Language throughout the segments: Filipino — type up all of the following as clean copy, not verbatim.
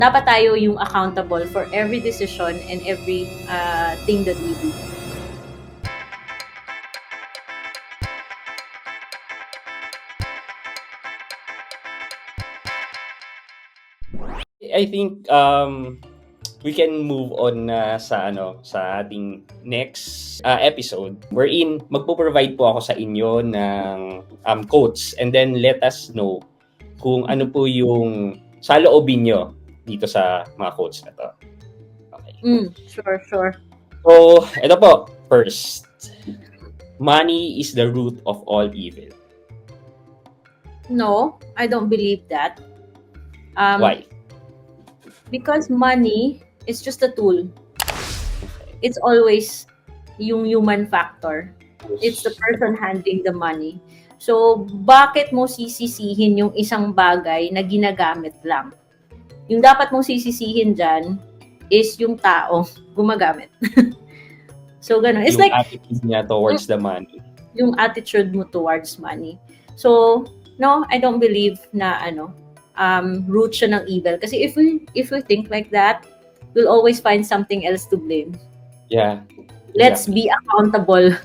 dapat tayo yung accountable for every decision and every thing that we do. I think we can move on na sa ating next episode wherein magpo-provide po ako sa inyo ng quotes and then let us know kung ano po yung saloobin nyo dito sa mga quotes na to. Okay. Sure. So, ito po. First, money is the root of all evil. No, I don't believe that. Why? Because money is just a tool. It's always yung human factor. It's the person handling the money. So, bakit mo sisisihin yung isang bagay na ginagamit lang? Yung dapat mong sisisihin dyan is yung tao gumagamit. So, ganun. It's yung like attitude niya towards the money. Yung attitude mo towards money. So, no, I don't believe na root siya ng evil. Kasi if we think like that, we'll always find something else to blame. Yeah. Let's be accountable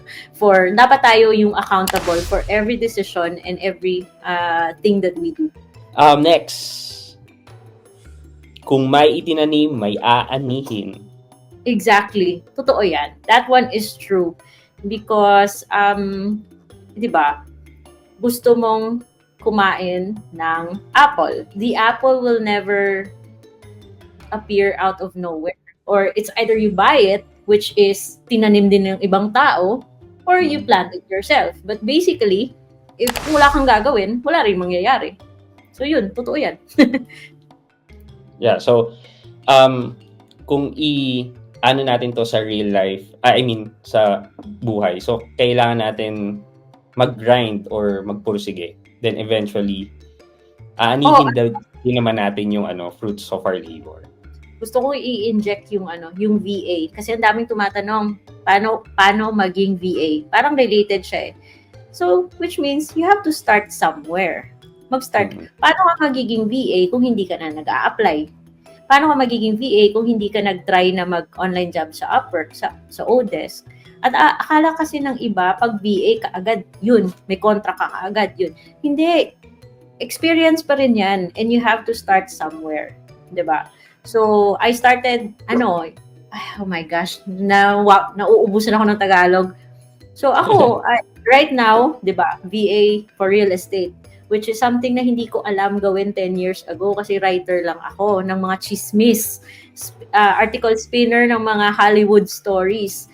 dapat tayo yung accountable for every decision and every thing that we do. Next. Kung may itinanim, may aanihin. Exactly. Totoo yan. That one is true. Because, di ba, gusto mong kumain ng apple. The apple will never appear out of nowhere. Or it's either you buy it, which is tinanim din ng ibang tao, or you plant it yourself. But basically, if wala kang gagawin, wala rin mangyayari. So yun, totoo yan. Yeah, so, kung natin to sa real life, sa buhay, so kailangan natin mag-grind or magpursige. Then eventually, aanihin din naman natin yung fruits of our labor. Gusto ko i-inject yung VA kasi ang daming tumatanong paano maging VA. Parang related siya eh. So, which means you have to start somewhere. Mag-start. Paano ka magiging VA kung hindi ka na nag-a-apply? Paano ka magiging VA kung hindi ka nag-try na mag-online job sa Upwork, sa Odesk? At akala kasi ng iba, pag VA ka agad, yun, may contract ka agad, yun. Hindi. Experience pa rin yan and you have to start somewhere. Diba? So, I started, oh my gosh, nauubusan ako ng Tagalog. So, ako, right now, di ba, VA for real estate, which is something na hindi ko alam gawin 10 years ago kasi writer lang ako ng mga chismis, article spinner ng mga Hollywood stories.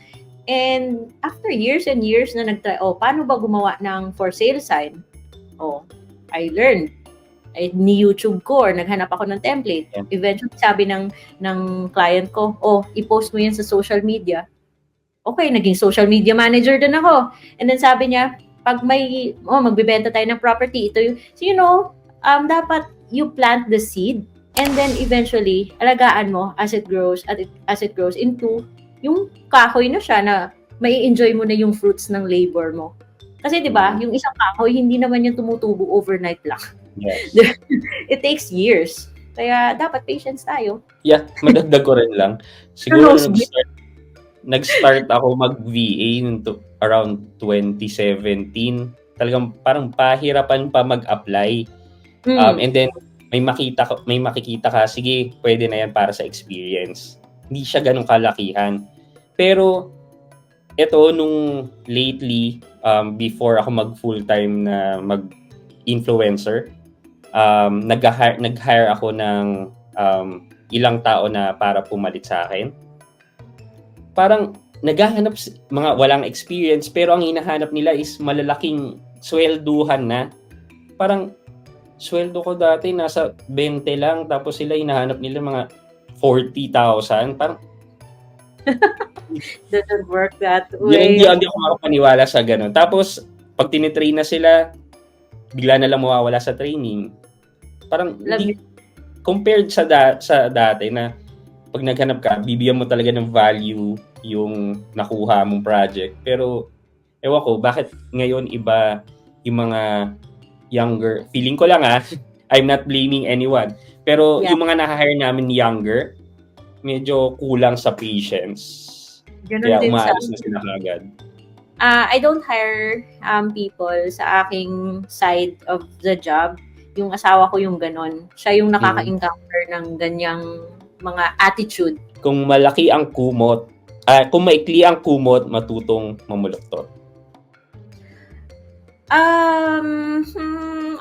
And after years and years na nag-try, paano ba gumawa ng for sale sign? I learned. Ni-YouTube ko or naghanap ako ng template. Yeah. Eventually, sabi ng client ko, i-post mo yan sa social media. Okay, naging social media manager din ako. And then sabi niya, pag magbibenta tayo ng property, ito yung, so dapat you plant the seed and then eventually, alagaan mo as it grows into yung kahoy na siya na mai-enjoy mo na yung fruits ng labor mo. Kasi 'di ba, yung isang kahoy hindi naman yung tumutubo overnight lang. Yes. It takes years. Kaya dapat patience tayo. Yeah, madagdag ko rin lang. Siguro nag-start ako mag-VA around 2017. Talagang parang pahirapan pa mag-apply. And then may makikita ka, sige, pwede na yan para sa experience. Hindi siya ganun kalakihan. Pero ito nung lately, before ako mag-full-time na mag-influencer, nag-hire ako ng ilang tao na para pumalit sa akin. Parang naghahanap mga walang experience pero ang hinahanap nila is malalaking swelduhan na. Parang sweldo ko dati nasa 20 lang tapos sila hinahanap nila mga 40,000. Parang doesn't work that way. Hindi ako makapaniwala sa ganun. Tapos pag tinitrain na sila, bigla na lang mawawala sa training. Parang compared sa dati na pag naghanap ka, bibigyan mo talaga ng value yung nakuha mong project. Pero, ewan ko, bakit ngayon iba yung mga younger, feeling ko lang I'm not blaming anyone. Pero Yeah. yung mga na-hire namin younger, medyo kulang sa patience. Ganun Kaya din sa umaalis na sila kagad. I don't hire people sa aking side of the job. Yung asawa ko yung ganon. Siya yung nakaka-encounter ng ganyang mga attitude. Kung malaki ang kumot, kung maikli ang kumot, matutong mamuloktot.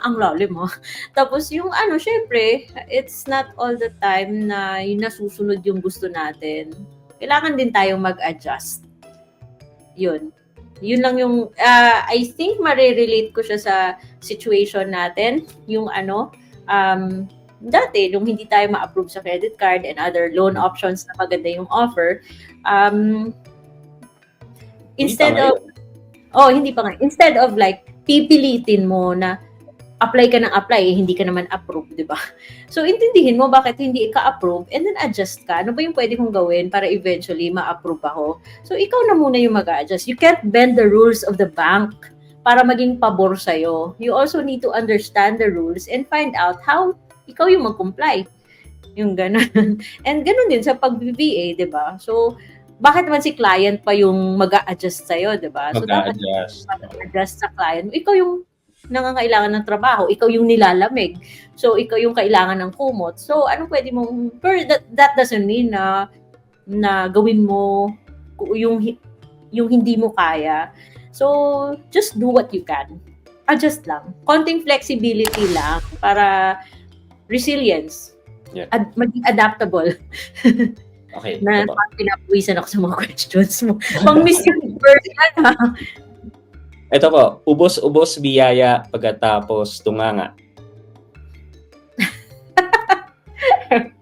Ang lalim mo. Tapos yung syempre, it's not all the time na yung nasusunod yung gusto natin. Kailangan din tayong mag-adjust. Yun lang yung, I think marirelate ko siya sa situation natin. Yung dati, nung hindi tayo ma-approve sa credit card and other loan options na maganda yung offer, instead of like, pipilitin mo na apply ka ng apply, hindi ka naman approve, di ba? So, intindihin mo bakit hindi ka-approve and then adjust ka. Ano ba yung pwede kong gawin para eventually ma-approve ako? So, ikaw na muna yung mag-adjust. You can't bend the rules of the bank para maging pabor sa'yo. You also need to understand the rules and find out how ikaw yung mag-comply. Yung gano'n. And gano'n din sa pag-VA, di ba? So, bakit naman si client pa yung mag-a-adjust sa'yo, di ba? So, dapat mag-adjust sa client. Ikaw yung nangangailangan ng trabaho, ikaw yung nilalamig. So, ikaw yung kailangan ng kumot. So, anong pwede mong, but that doesn't mean na gawin mo yung hindi mo kaya. So, just do what you can. Adjust lang. Konting flexibility lang para resilience. Yeah. Maging adaptable. Okay. Na pinapawisan ako sa mga questions mo. Pang-miss yung person, ha? Ito po, ubos-ubos biyaya pagkatapos tunganga.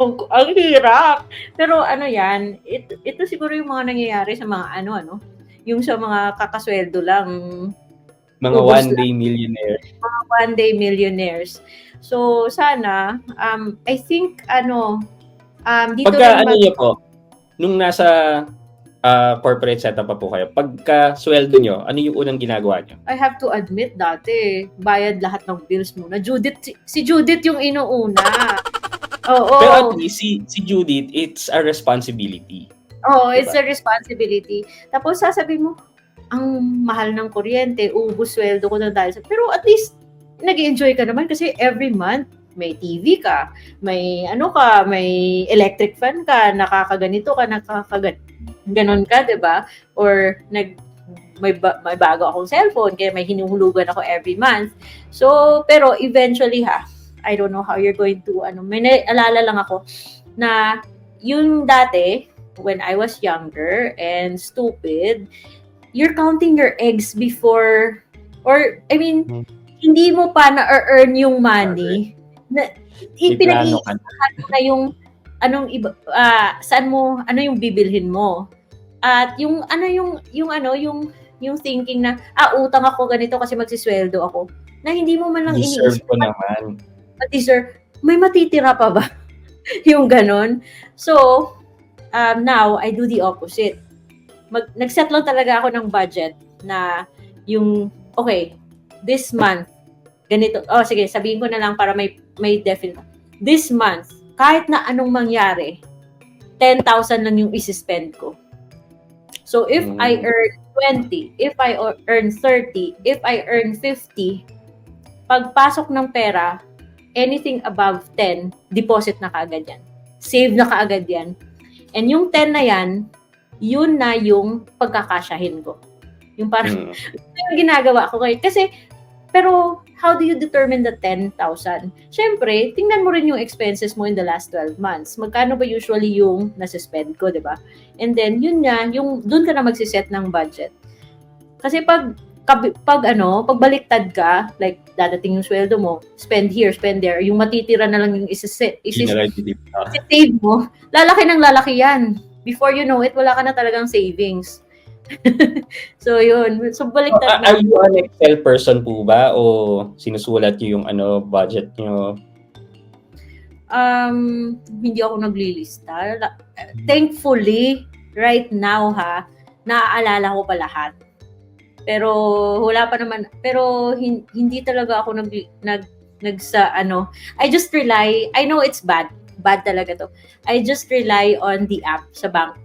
Ang hirap. Pero yan, ito siguro yung mga nangyayari sa mga yung sa mga kakasweldo lang. Mga one-day millionaires. Mga one-day millionaires. So, sana, I think, dito pagka niyo po, nung nasa corporate setup pa po kayo, pagka sweldo nyo, ano yung unang ginagawa nyo? I have to admit, dati, bayad lahat ng bills muna. Si Judith yung inuuna. Oo. Pero at least, si Judith, it's a responsibility. Oo, it's a responsibility. Tapos sasabihin mo, ang mahal ng kuryente, ubus sweldo ko na dahil sa... Pero at least, nag-enjoy ka naman kasi every month, may TV ka, may may electric fan ka, nakakaganito ka, ganon ka, 'di ba? Or may bago akong cellphone, kaya may hinuhulugan ako every month. So, pero eventually I don't know how you're going to may naalala lang ako na yung dati when I was younger and stupid, you're counting your eggs before hindi mo pa na-earn yung money. Pinag-iisipan na yung saan mo yung bibilhin mo. At yung thinking na utang ako ganito kasi magsisweldo ako, na hindi mo man lang iniisip ko naman. May matitira pa ba? Yung ganon. So, now I do the opposite. Nag-set lang talaga ako ng budget na yung this month ganito. Sige, sabihin ko na lang para may definite. This month, kahit na anong mangyari, 10,000 lang yung isi-spend ko. So, if I earn 20, if I earn 30, if I earn 50, pagpasok ng pera, anything above 10, deposit na kaagad yan. Save na kaagad yan. And yung 10 na yan, yun na yung pagkakasyahin ko. Yung parang, yung ginagawa ko ngayon. Kasi, pero, how do you determine the 10,000? Siyempre, tingnan mo rin yung expenses mo in the last 12 months. Magkano ba usually yung nasa-spend ko, di ba? And then, yun nga, doon ka na magsiset ng budget. Kasi pag baliktad ka, like, dadating yung sweldo mo, spend here, spend there, yung matitira na lang yung isi-save mo, lalaki ng lalaki yan. Before you know it, wala ka na talagang savings. So, yun. So, baliktad na. Are you an Excel person po ba? O sinusulat niyo yung budget niyo? Hindi ako naglilista. Thankfully, right now, naaalala ko pa lahat. Pero, wala pa naman. Pero, hindi talaga ako I just rely, I know it's bad talaga to. I just rely on the app sa bank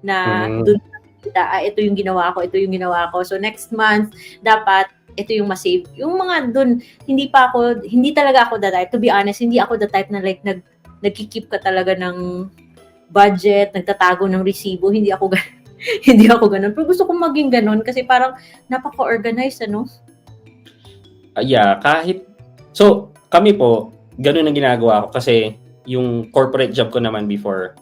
na dun kita, ito yung ginawa ko. So next month, dapat ito yung ma-save. Yung mga dun, hindi talaga ako the type, to be honest, hindi ako the type na like nagki-keep ka talaga ng budget, nagtatago ng resibo, hindi ako ganun. Pero gusto kong maging ganun kasi parang napaka-organized, ano? Yeah, so kami po, ganun ang ginagawa ko kasi yung corporate job ko naman before,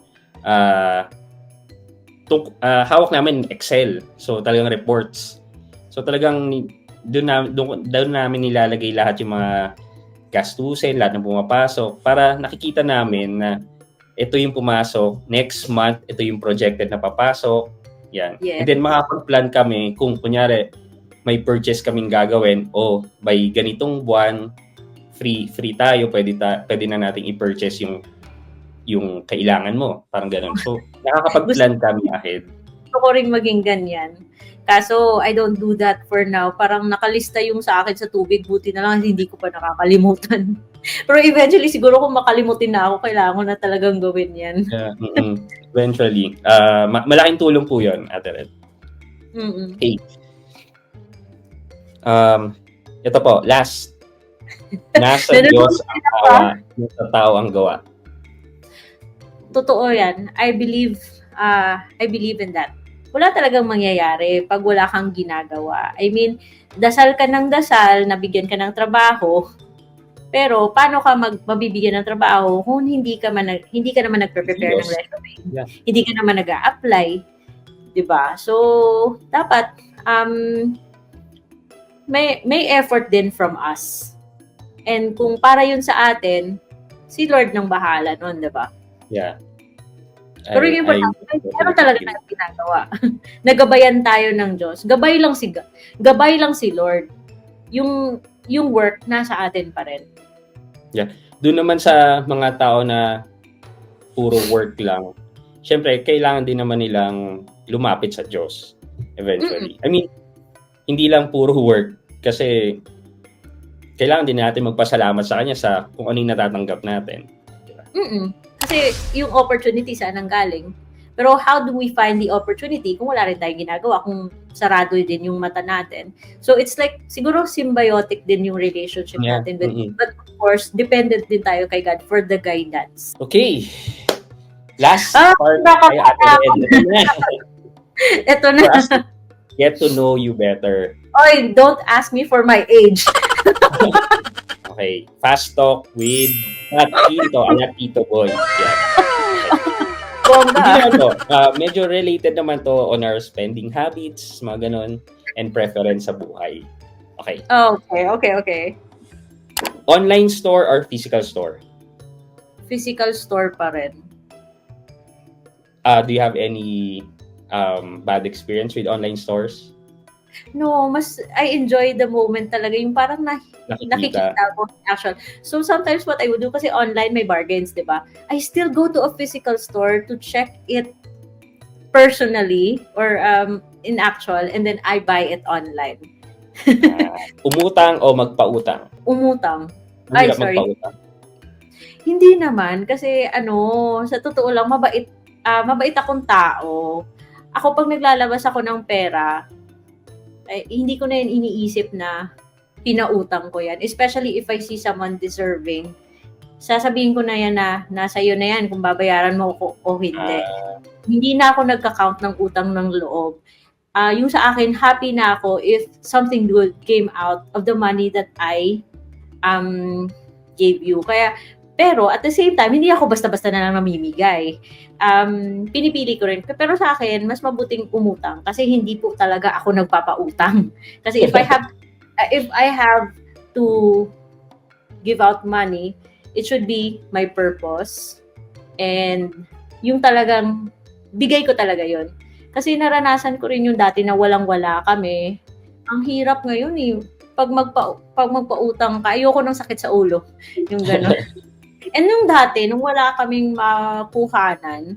hawak namin Excel. So talagang reports. So talagang doon namin nilalagay lahat yung mga gastusin, lahat ng pumapasok para nakikita namin na ito yung pumasok, next month ito yung projected na papasok. Yan. Yes. And then makapag-plan kami kung kunyari may purchase kaming gagawin o by ganitong buwan free tayo, pwede na nating i-purchase yung kailangan mo, parang ganoon. So nakakapag-plan kami ahead. Gusto ko ring maging ganyan. Kaso I don't do that for now. Parang nakalista yung sa akin sa tubig, buti na lang hindi ko pa nakakalimutan. Pero eventually siguro kung makalimutin na ako, kailangan ko na talagang gawin yan. Yeah, eventually. Malaking tulong po 'yon, Ate Red. Okay. Ito po, last. Nasa Diyos ang awa, nasa tao ang gawa. Totoo yan. I believe in that. Wala talagang mangyayari pag wala kang ginagawa. I mean, dasal ka ng dasal, nabigyan ka ng trabaho, pero paano ka mabibigyan ng trabaho kung hindi ka naman nagpe-prepare ng resume? Yeah. Hindi ka naman nag-a-apply, 'di ba? So, dapat may effort din from us. And kung para yun sa atin, si Lord nang bahala nun, 'di ba? Yeah. Pero yung importante, meron talaga tayong ginagawa. Nagabayan tayo ng Diyos. Gabay lang si Lord. Yung work nasa atin pa rin. Yeah. Doon naman sa mga tao na puro work lang, syempre kailangan din naman nilang lumapit sa Diyos eventually. I mean, hindi lang puro work kasi kailangan din natin magpasalamat sa Kanya sa kung ano yung natatanggap natin. Diba? Kasi yung opportunity saan ang galing. Pero how do we find the opportunity kung wala rin tayong ginagawa, kung sarado din yung mata natin? So it's like, siguro symbiotic din yung relationship natin. But of course, dependent din tayo kay God for the guidance. Okay. Last part kay Ate Ed. Ito na. For us to get to know you better. Oy, don't ask me for my age. Okay. Fast talk with Tito Boy. Yeah. Bongga. Medyo related naman to on our spending habits, mga ganon, and preference sa buhay. Okay. Okay. Online store or physical store? Physical store pa rin. Do you have any bad experience with online stores? No, I enjoy the moment talaga. Yung parang nakikita ko actual. So sometimes what I would do, kasi online may bargains, di ba? I still go to a physical store to check it personally or in actual, and then I buy it online. Umutang o magpautang? Umutang. Ay, sorry. Magpautang? Hindi naman. Kasi sa totoo lang, mabait akong tao. Ako pag naglalabas ako ng pera, hindi ko na yun iniisip na pinautang ko yan. Especially if I see someone deserving. Sasabihin ko na yan na nasa iyo na yan kung babayaran mo o hindi. Hindi na ako nagka-count ng utang ng loob. Yung sa akin, happy na ako if something good came out of the money that I gave you. Pero at the same time, hindi ako basta-basta na lang namimigay. Pinipili ko rin. Pero sa akin, mas mabuting umutang kasi hindi po talaga ako nagpapautang. Kasi if I have to give out money, it should be my purpose. And yung talagang, bigay ko talaga yon. Kasi naranasan ko rin yung dati na walang-wala kami. Ang hirap ngayon eh. Pag magpautang ka, ayoko ng sakit sa ulo. Yung gano'n. And nung dati, nung wala kaming makuhanan,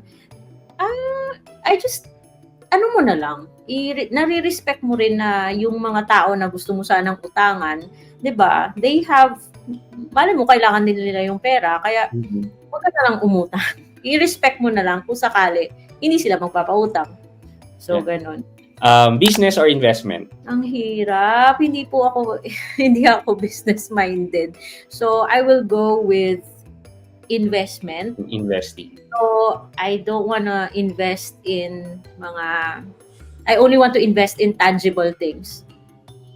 ano mo na lang, nare-respect mo rin na yung mga tao na gusto mo sanang utangan, 'di ba? They have, malay mo kailangan din nila yung pera, kaya huwag ka na lang umutang. I-respect mo na lang kung sakali hindi sila magpapautang. So, ganun. Business or investment? Ang hirap. Hindi ako business-minded. So, I will go with investment. Investing. So, I don't wanna invest in I only want to invest in tangible things.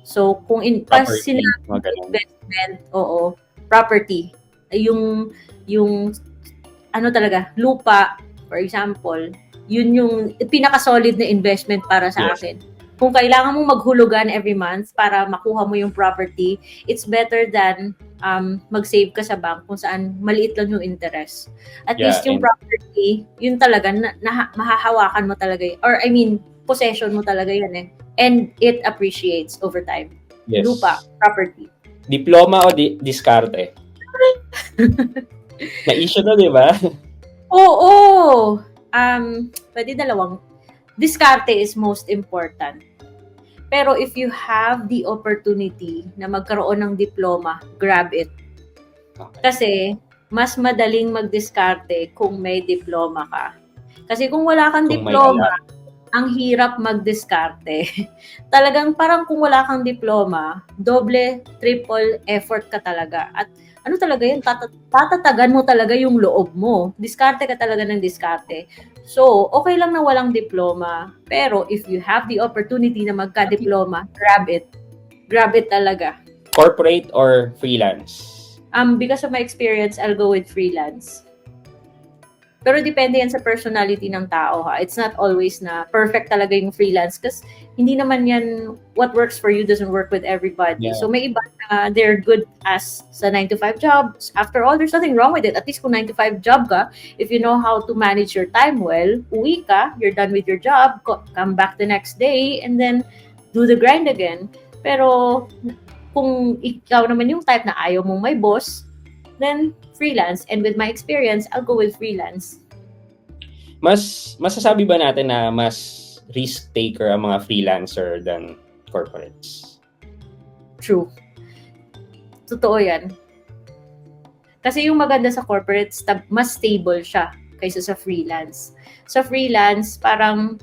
So, kung Property, investment, oo, property. Yung ano talaga, lupa, for example, yun yung pinaka-solid na investment para sa akin. Kung kailangan mong maghulugan every month para makuha mo yung property, it's better than mag-save ka sa bank kung saan maliit lang yung interest. At least yung property, yun talaga, mahahawakan mo talaga or possession mo talaga yan eh. And it appreciates over time. Yes. Lupa, property. Diploma o diskarte? Na-issue na, di ba? Oo. Pwede dalawang. Diskarte is most important. Pero if you have the opportunity na magkaroon ng diploma, grab it. Okay. Kasi mas madaling magdiskarte kung may diploma ka. Kasi kung wala kang diploma, ang hirap magdiskarte. Talagang parang kung wala kang diploma, doble, triple effort ka talaga. At ano talaga yun, tatatagan mo talaga yung loob mo. Diskarte ka talaga ng diskarte. So, okay lang na walang diploma, pero if you have the opportunity na magka-diploma, grab it. Grab it talaga. Corporate or freelance? Because of my experience, I'll go with freelance. Pero depende yan sa personality ng tao, ha. It's not always na perfect talaga yung freelance kasi hindi naman yan, what works for you doesn't work with everybody. Yeah. So may iba na they're good as sa 9-to-5 jobs. After all, there's nothing wrong with it. At least kung 9-to-5 job ka, if you know how to manage your time well, uwi ka, you're done with your job, come back the next day, and then do the grind again. Pero kung ikaw naman yung type na ayaw mong may boss, then freelance. And with my experience, I'll go with freelance. Masasabi ba natin na mas risk taker ang mga freelancer than corporates? True. Totoo yan. Kasi yung maganda sa corporates, mas stable siya kaysa sa freelance. Sa freelance, parang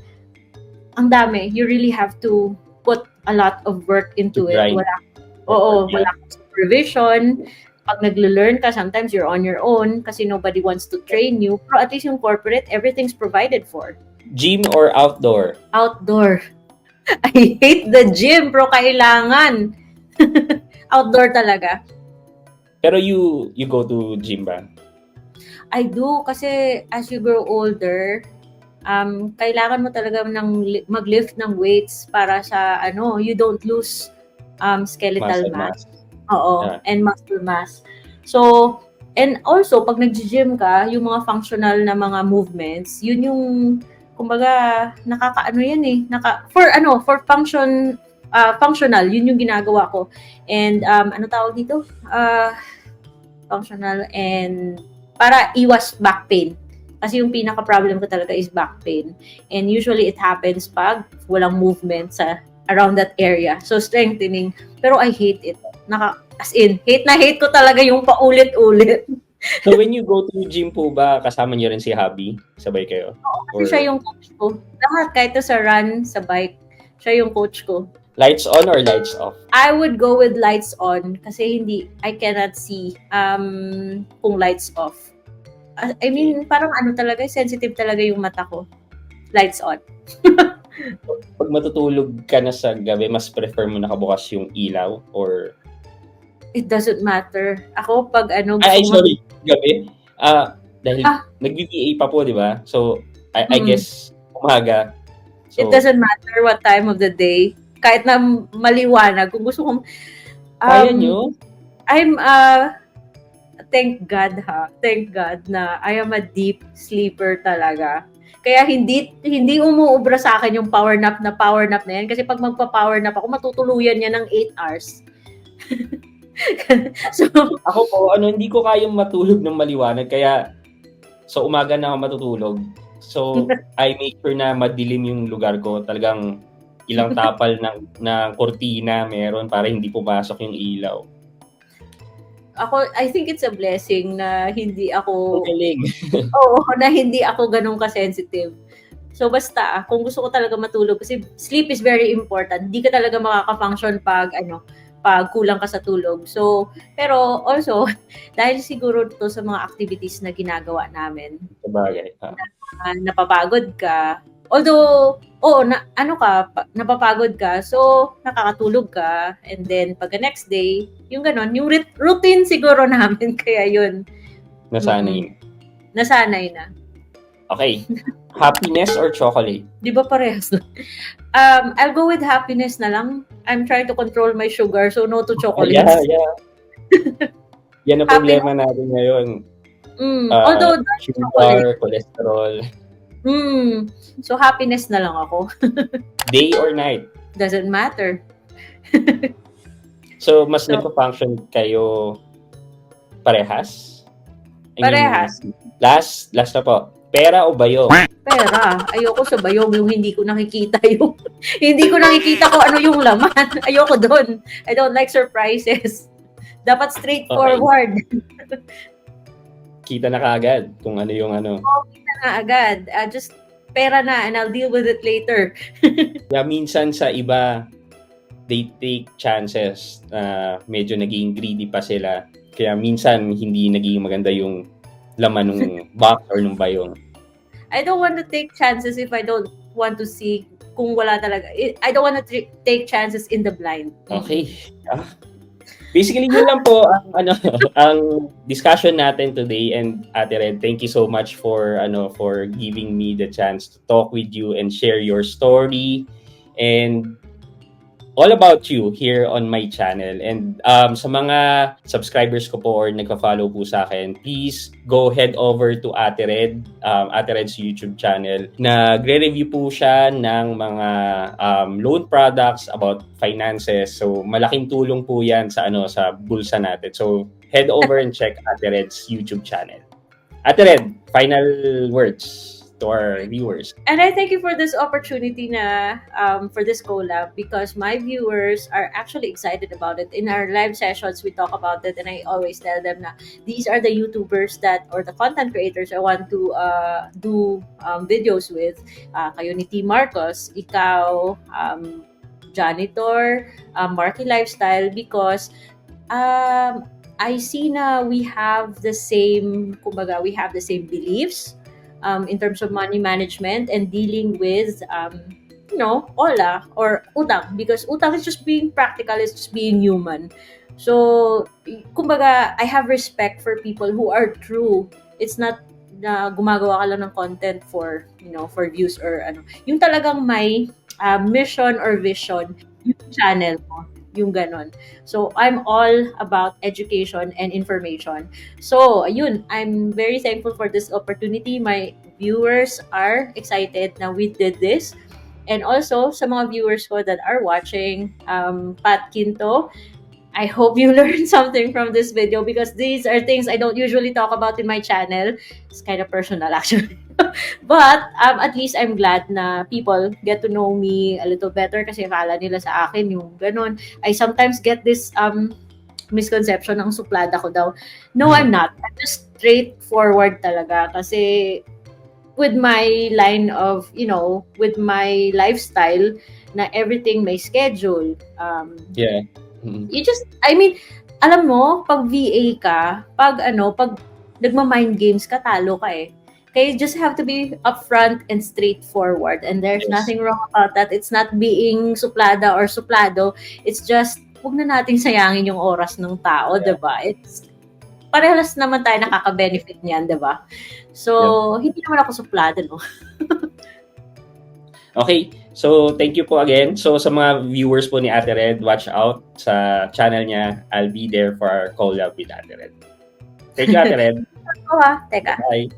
ang dami. You really have to put a lot of work into it. Wala supervision. Pag nagle-learn ka, sometimes you're on your own kasi nobody wants to train you. Pero at least yung corporate, everything's provided for. Gym or outdoor? Outdoor. I hate the gym, pero kailangan. Outdoor talaga. Pero you go to gym ba? I do kasi as you grow older, kailangan mo talaga mag-lift ng weights para sa you don't lose skeletal mass. Oo, and muscle mass. So, and also, pag nag-gym ka, yung mga functional na mga movements, yun yung, kumbaga, nakakaano yan eh. For functional, yun yung ginagawa ko. And, ano tawag dito? Functional and, para iwas back pain. Kasi yung pinaka-problem ko talaga is back pain. And usually, it happens pag walang movement around that area. So, strengthening. Pero I hate it. Hate ko talaga yung paulit-ulit. So, when you go to gym po ba, kasama niyo rin si hubby? Sabay kayo? Oo, kasi siya yung coach ko. Lahat, kahit sa run, sa bike, siya yung coach ko. Lights on or lights off? I would go with lights on kasi I cannot see kung lights off. Parang talaga, sensitive talaga yung mata ko. Lights on. Pag matutulog ka na sa gabi, mas prefer mo nakabukas yung ilaw or... It doesn't matter. Ako pag sorry, gabi. Dahil nag-VA pa po, di ba? So, I guess, umaga. So, it doesn't matter what time of the day. Kahit na maliwanag. Kung gusto kong... kaya nyo? Thank God na I am a deep sleeper talaga. Kaya hindi umuubra sa akin yung power nap na yan. Kasi pag magpa-power nap ako, matutuluyan niya ng 8 hours. So, ako po, hindi ko kayang matulog ng maliwanag. Kaya, umaga na ako matutulog. So, I make sure na madilim yung lugar ko. Talagang ilang tapal ng kortina meron para hindi pumasok yung ilaw. I think it's a blessing na hindi ako, Galing. na hindi ako ganun ka-sensitive. So basta, kung gusto ko talaga matulog, kasi sleep is very important. Hindi ka talaga makaka-function pag kulang ka sa tulog. So, pero also, dahil siguro to sa mga activities na ginagawa namin, Sabagay. napapagod ka. Although, napapagod ka, so nakakatulog ka, and then pag the next day, yung ganon, yung routine siguro namin, kaya yun. Nasanay. Nasanay na. Okay. Happiness or chocolate? Di ba parehas na? I'll go with happiness na lang. I'm trying to control my sugar, so no to chocolates. Yeah. Yan ang problema natin ngayon. Although sugar, cholesterol. So happiness na lang ako. Day or night? Doesn't matter. So mas nagpa-function kayo parehas? Parehas. Last na po. Pera o bayong? Pera. Ayoko sa bayong yung hindi ko nakikita hindi ko nakikita kung ano yung laman. Ayoko doon. I don't like surprises. Dapat straightforward. Okay. Kita na kaagad kung ano yung ano. Kita na agad. Just pera na and I'll deal with it later. Yeah, minsan sa iba, they take chances. Medyo naging greedy pa sila. Kaya minsan hindi naging maganda yung laman ng box or ng bayong. I don't want to take chances if I don't want to see kung wala talaga. I don't want to take chances in the blind. Okay. Basically, yun lang po ang discussion natin today. And Ate Red, thank you so much for giving me the chance to talk with you and share your story and all about you here on my channel. And sa mga subscribers ko po or nagka-follow po sa akin, please go head over to Ate Red, Ate Red's YouTube channel. Nagre-review po siya ng mga loan products about finances. So malaking tulong po yan sa bulsa natin. So head over and check Ate Red's YouTube channel. Ate Red, final words to our viewers. And I thank you for this opportunity for this collab, because my viewers are actually excited about it. In our live sessions, we talk about it, and I always tell them na these are the YouTubers or the content creators I want to do videos with. Kayo ni T. Marcos, ikaw, Janitor, Marky Lifestyle, because I see na we have the same beliefs in terms of money management and dealing with ola or utang, because utang is just being practical, it's just being human. So kumbaga, I have respect for people who are true. It's not na gumagawa ka lang ng content for views or yung talagang may mission or vision yung channel mo, yung ganon. So I'm all about education and information. So ayun, I'm very thankful for this opportunity. My viewers are excited na we did this. And also sa mga viewers ko that are watching, Pat Quinto, I hope you learned something from this video, because these are things I don't usually talk about in my channel. It's kind of personal actually. But at least I'm glad na people get to know me a little better, kasi akala nila sa akin yung ganun. I sometimes get this misconception ng suplada ko daw. No, I'm not. I'm just straightforward talaga, kasi with my line of, with my lifestyle na everything may schedule. Yeah. You just, alam mo, pag VA ka, pag nagma-mind games ka, talo ka eh. Kaya you just have to be upfront and straightforward. And there's nothing wrong about that. It's not being suplada or suplado. It's just, huwag na nating sayangin yung oras ng tao, diba? It's, parehas naman tayo nakaka-benefit niyan, diba? So, hindi naman ako suplada, no? Okay, so thank you po again. So sa mga viewers po ni Ate Red, watch out sa channel niya. I'll be there for our collab with Ate Red. Thank you, Ate Red. Teka. Bye.